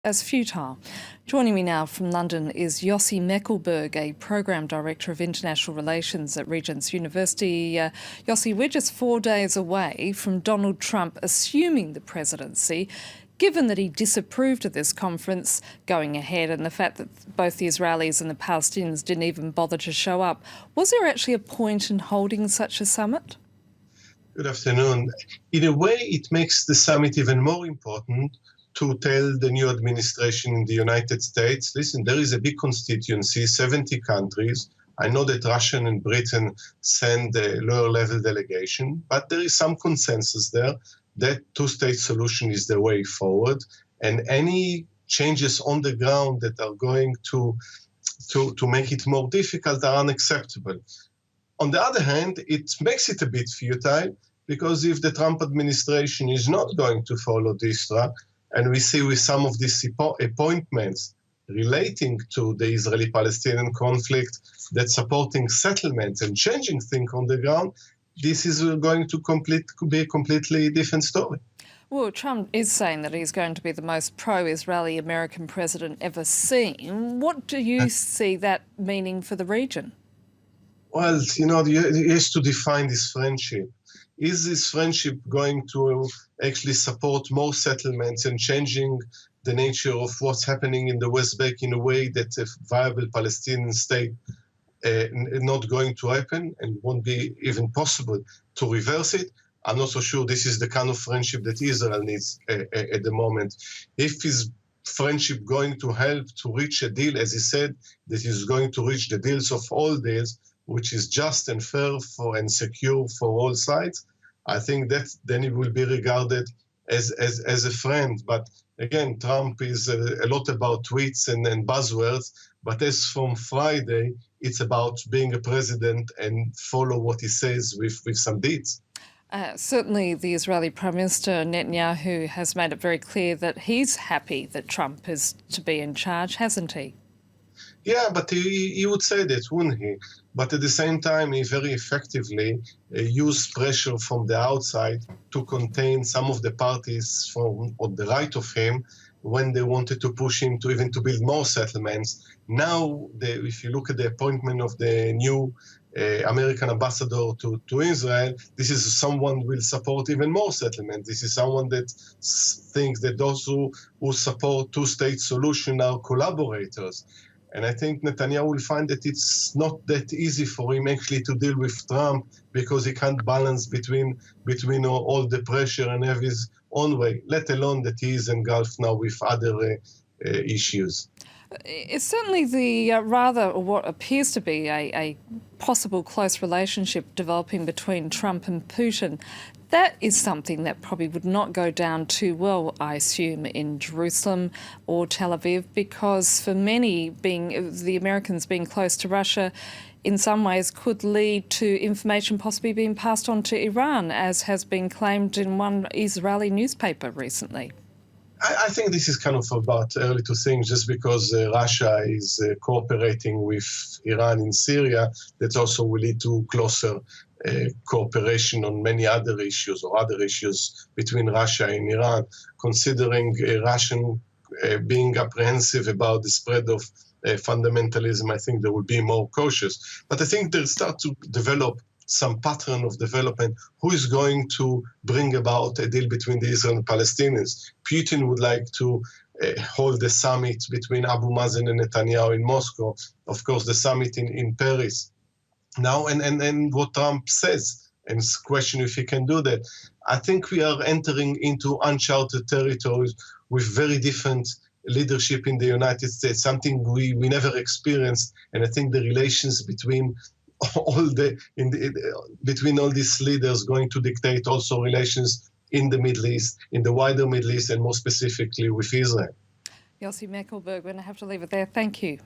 as futile. Joining me now from London is Yossi Mekelberg, a Program Director of International Relations at Regent's University. Yossi, we're just 4 days away from Donald Trump assuming the presidency. Given that he disapproved of this conference going ahead and the fact that both the Israelis and the Palestinians didn't even bother to show up, was there actually a point in holding such a summit? Good afternoon. In a way, it makes the summit even more important to tell the new administration in the United States, listen, there is a big constituency, 70 countries. I know that Russia and Britain send a lower-level delegation, but there is some consensus there that two-state solution is the way forward, and any changes on the ground that are going to make it more difficult are unacceptable. On the other hand, it makes it a bit futile, because if the Trump administration is not going to follow this track, and we see with some of these appointments relating to the Israeli-Palestinian conflict that supporting settlements and changing things on the ground, this is going to be a completely different story. Well, Trump is saying that he's going to be the most pro-Israeli American president ever seen. What do you see that meaning for the region? Well, you know, he has to define this friendship. Is this friendship going to actually support more settlements and changing the nature of what's happening in the West Bank in a way that a viable Palestinian state not going to happen and won't be even possible to reverse it? I'm not so sure this is the kind of friendship that Israel needs at the moment. If his friendship going to help to reach a deal, as he said, that he's going to reach the deals of all deals, which is just and fair and secure for all sides, I think that then it will be regarded as a friend. But again, Trump is a lot about tweets and buzzwords, but as from Friday, it's about being a president and follow what he says with some deeds. Certainly the Israeli Prime Minister Netanyahu has made it very clear that he's happy that Trump is to be in charge, hasn't he? Yeah, but he would say that, wouldn't he? But at the same time, he very effectively used pressure from the outside to contain some of the parties on the right of him when they wanted to push him to even to build more settlements. Now, if you look at the appointment of the new American ambassador to Israel, this is someone who will support even more settlements. This is someone that thinks that those who support two-state solution are collaborators. And I think Netanyahu will find that it's not that easy for him actually to deal with Trump because he can't balance between all the pressure and have his own way, let alone that he is engulfed now with other issues. It's certainly what appears to be a possible close relationship developing between Trump and Putin. That is something that probably would not go down too well, I assume, in Jerusalem or Tel Aviv, because for many, the Americans being close to Russia in some ways could lead to information possibly being passed on to Iran, as has been claimed in one Israeli newspaper recently. I think this is kind of about early to think, just because Russia is cooperating with Iran in Syria, that also will lead to closer cooperation on many other issues or other issues between Russia and Iran, considering Russian being apprehensive about the spread of fundamentalism. I think they will be more cautious. But I think they'll start to develop some pattern of development. Who is going to bring about a deal between the Israel and Palestinians? Putin would like to hold the summit between Abu Mazen and Netanyahu in Moscow. Of course, the summit in Paris. Now, and what Trump says, and question if he can do that. I think we are entering into uncharted territories with very different leadership in the United States, something we never experienced. And I think the relations between between all these leaders going to dictate also relations in the Middle East, in the wider Middle East, and more specifically with Israel. Yossi Mekelberg, we're going to have to leave it there. Thank you.